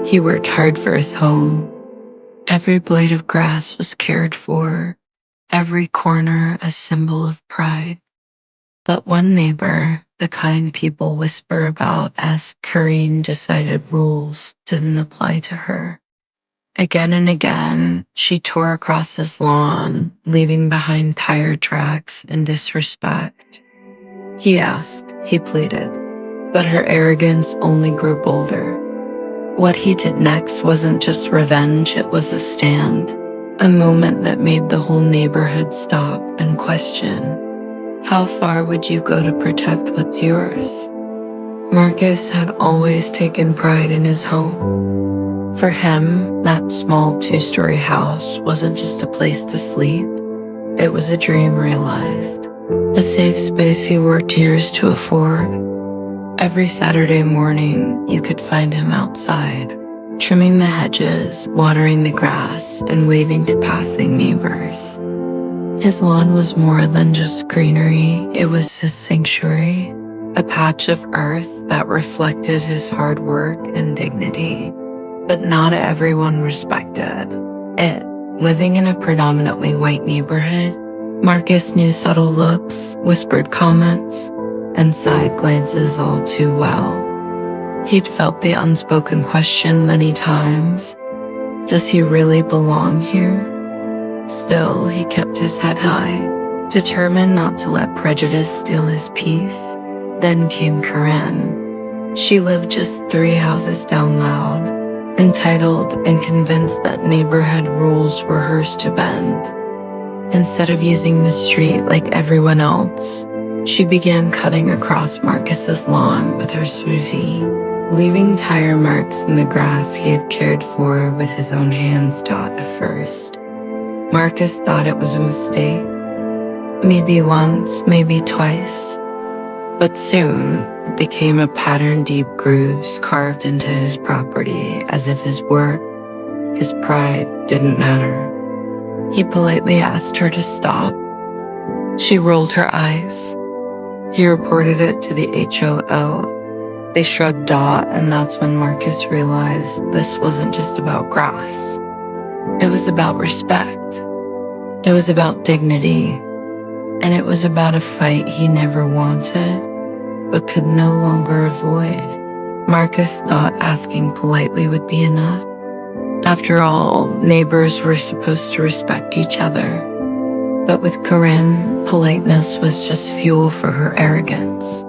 He worked hard for his home. Every blade of grass was cared for, every corner a symbol of pride. But one neighbor, the kind people whisper about as Karine decided rules, didn't apply to her. Again and again, she tore across his lawn, leaving behind tire tracks and disrespect. He asked, he pleaded, but her arrogance only grew bolder. What he did next wasn't just revenge, it was a stand, a moment that made the whole neighborhood stop and question. How far would you go to protect what's yours? Marcus had always taken pride in his home. For him, that small two-story house wasn't just a place to sleep, it was a dream realized, a safe space he worked years to afford. Every Saturday morning, you could find him outside, trimming the hedges, watering the grass, and waving to passing neighbors. His lawn was more than just greenery, it was his sanctuary, a patch of earth that reflected his hard work and dignity. But not everyone respected it. Living in a predominantly white neighborhood, Marcus knew subtle looks, whispered comments, and side glances all too well. He'd felt the unspoken question many times. Does he really belong here? Still, he kept his head high, determined not to let prejudice steal his peace. Then came Corinne. She lived just 3 houses down loud, entitled and convinced that neighborhood rules were hers to bend. Instead of using the street like everyone else, she began cutting across Marcus's lawn with her smoothie, leaving tire marks in the grass he had cared for with his own hands at first. Marcus thought it was a mistake. Maybe once, maybe twice. But soon, it became a pattern deep grooves carved into his property as if his work, his pride didn't matter. He politely asked her to stop. She rolled her eyes. He reported it to the HOA. They shrugged and that's when Marcus realized this wasn't just about grass. It was about respect. It was about dignity. And it was about a fight he never wanted, but could no longer avoid. Marcus thought asking politely would be enough. After all, neighbors were supposed to respect each other. But with Corinne, politeness was just fuel for her arrogance.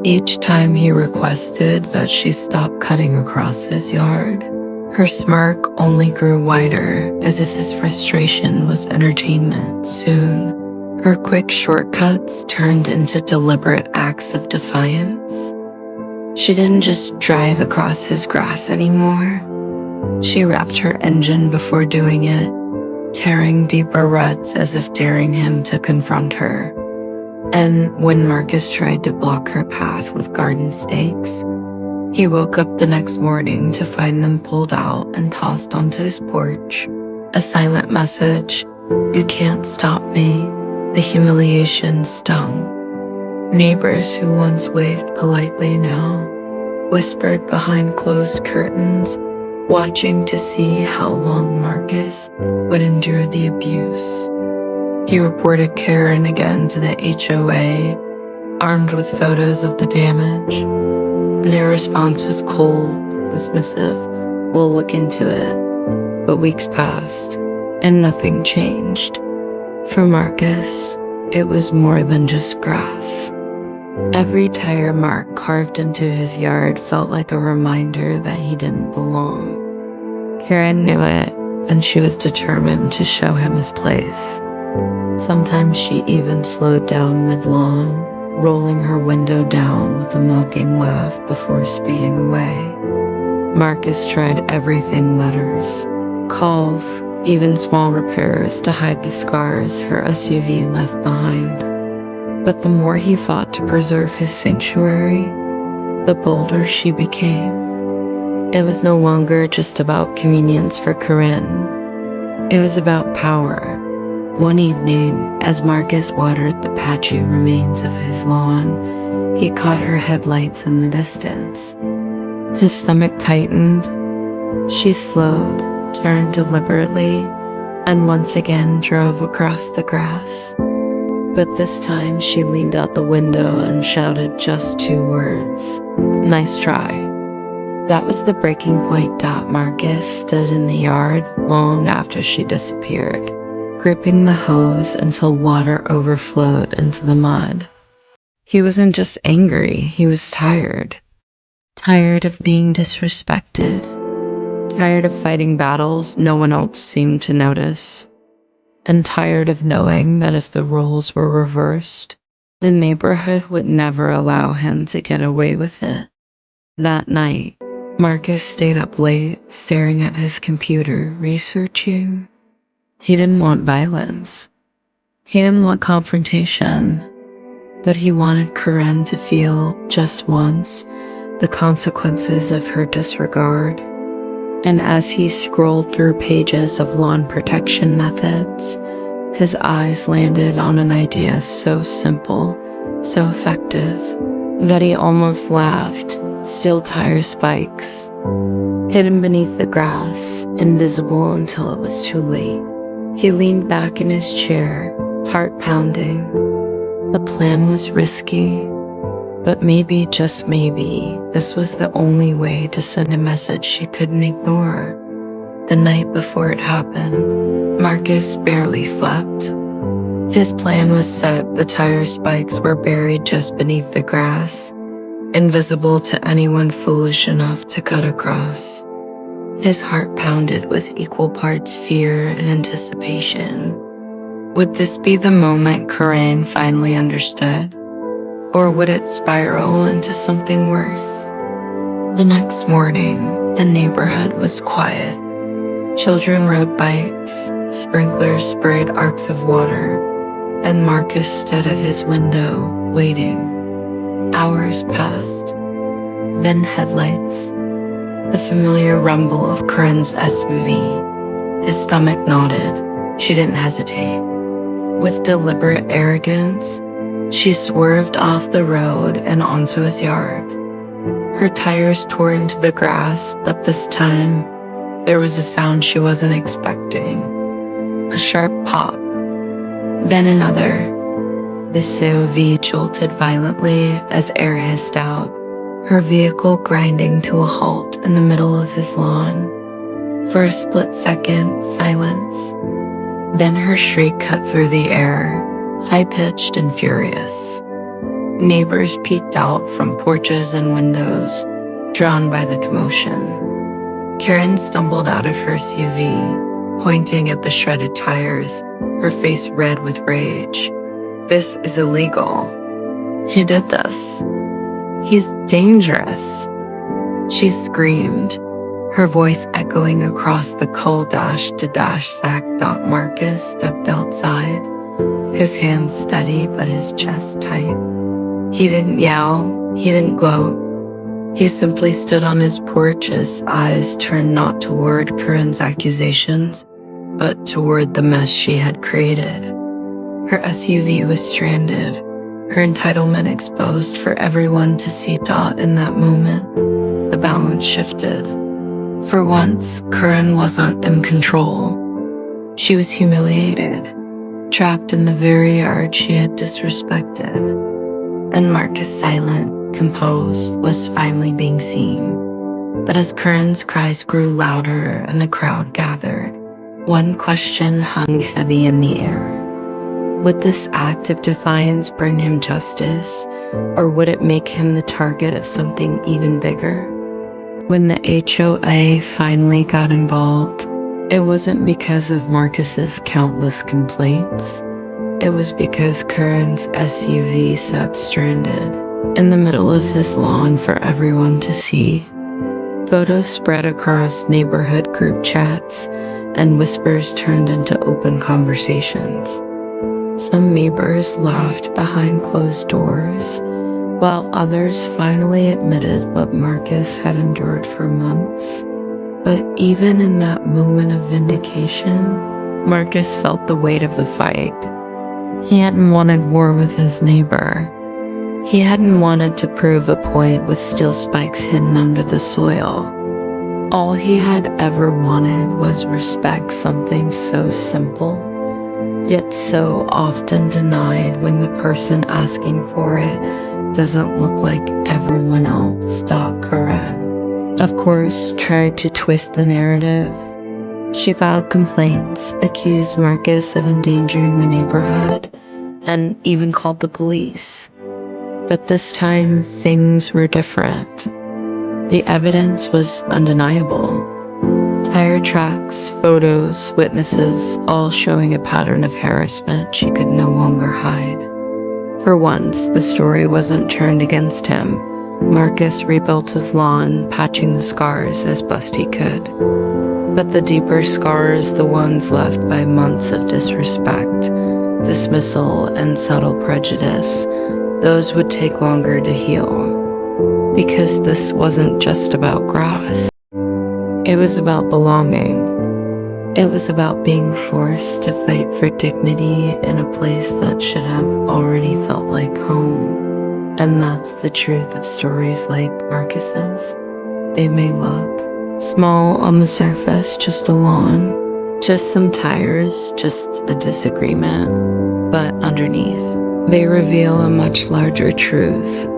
Each time he requested that she stop cutting across his yard, her smirk only grew wider, as if his frustration was entertainment. Soon, her quick shortcuts turned into deliberate acts of defiance. She didn't just drive across his grass anymore. She revved her engine before doing it, tearing deeper ruts as if daring him to confront her. And when Marcus tried to block her path with garden stakes, he woke up the next morning to find them pulled out and tossed onto his porch. A silent message, "You can't stop me." The humiliation stung. Neighbors who once waved politely now whispered behind closed curtains, watching to see how long Marcus would endure the abuse. He reported Karen again to the HOA, armed with photos of the damage. Their response was cold, dismissive. "We'll look into it." But weeks passed, and nothing changed. For Marcus, it was more than just grass. Every tire mark carved into his yard felt like a reminder that he didn't belong. Karen knew it, and she was determined to show him his place. Sometimes she even slowed down mid-lawn, rolling her window down with a mocking laugh before speeding away. Marcus tried everything: letters, calls, even small repairs to hide the scars her SUV left behind. But the more he fought to preserve his sanctuary, the bolder she became. It was no longer just about convenience for Corinne. It was about power. One evening, as Marcus watered the patchy remains of his lawn, he caught her headlights in the distance. His stomach tightened. She slowed, turned deliberately, and once again drove across the grass. But this time she leaned out the window and shouted just 2 words. "Nice try." That was the breaking point. Marcus stood in the yard long after she disappeared, gripping the hose until water overflowed into the mud. He wasn't just angry, he was tired. Tired of being disrespected. Tired of fighting battles no one else seemed to notice. And tired of knowing that if the roles were reversed, the neighborhood would never allow him to get away with it. That night, Marcus stayed up late, staring at his computer, researching. He didn't want violence. He didn't want confrontation. But he wanted Corinne to feel, just once, the consequences of her disregard. And as he scrolled through pages of lawn protection methods, his eyes landed on an idea so simple, so effective, that he almost laughed. Steel tire spikes, hidden beneath the grass, invisible until it was too late. He leaned back in his chair, heart pounding. The plan was risky, but maybe, just maybe, this was the only way to send a message she couldn't ignore. The night before it happened, Marcus barely slept. His plan was set. The tire spikes were buried just beneath the grass, invisible to anyone foolish enough to cut across. His heart pounded with equal parts fear and anticipation. Would this be the moment Corinne finally understood? Or would it spiral into something worse? The next morning, the neighborhood was quiet. Children rode bikes, sprinklers sprayed arcs of water, and Marcus stood at his window, waiting. Hours passed. Then headlights. The familiar rumble of Corinne's SUV. His stomach knotted. She didn't hesitate. With deliberate arrogance, she swerved off the road and onto his yard. Her tires tore into the grass, but this time, there was a sound she wasn't expecting. A sharp pop. Then another. The SUV jolted violently as air hissed out, her vehicle grinding to a halt in the middle of his lawn. For a split second, silence. Then her shriek cut through the air, high-pitched and furious. Neighbors peeked out from porches and windows, drawn by the commotion. Karen stumbled out of her SUV, pointing at the shredded tires, her face red with rage. "This is illegal. He did this. He's dangerous." She screamed, her voice echoing across the cold dash-to-dash sack. Marcus stepped outside, his hands steady but his chest tight. He didn't yell, he didn't gloat. He simply stood on his porch, his eyes turned not toward Corinne's accusations, but toward the mess she had created. Her SUV was stranded, her entitlement exposed for everyone to see. In that moment, the balance shifted. For once, Corinne wasn't in control. She was humiliated, trapped in the very yard she had disrespected. And Marcus, silent, composed, was finally being seen. But as Corinne's cries grew louder and the crowd gathered, one question hung heavy in the air. Would this act of defiance bring him justice, or would it make him the target of something even bigger? When the HOA finally got involved, it wasn't because of Marcus's countless complaints. It was because Corinne's SUV sat stranded in the middle of his lawn for everyone to see. Photos spread across neighborhood group chats, and whispers turned into open conversations. Some neighbors laughed behind closed doors, while others finally admitted what Marcus had endured for months. But even in that moment of vindication, Marcus felt the weight of the fight. He hadn't wanted war with his neighbor. He hadn't wanted to prove a point with steel spikes hidden under the soil. All he had ever wanted was respect, something so simple, yet so often denied when the person asking for it doesn't look like everyone else. Corinne, of course, tried to twist the narrative. She filed complaints, accused Marcus of endangering the neighborhood, and even called the police. But this time, things were different. The evidence was undeniable. Tire tracks, photos, witnesses, all showing a pattern of harassment she could no longer hide. For once, the story wasn't turned against him. Marcus rebuilt his lawn, patching the scars as best he could. But the deeper scars, the ones left by months of disrespect, dismissal, and subtle prejudice, those would take longer to heal. Because this wasn't just about grass. It was about belonging. It was about being forced to fight for dignity in a place that should have already felt like home. And that's the truth of stories like Marcus's. They may look small on the surface, just a lawn, just some tires, just a disagreement. But underneath, they reveal a much larger truth.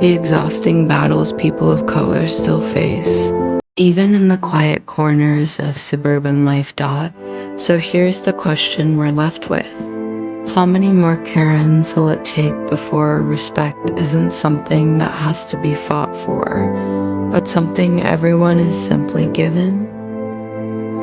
The exhausting battles people of color still face, even in the quiet corners of suburban life. So here's the question we're left with. How many more Karens will it take before respect isn't something that has to be fought for, but something everyone is simply given?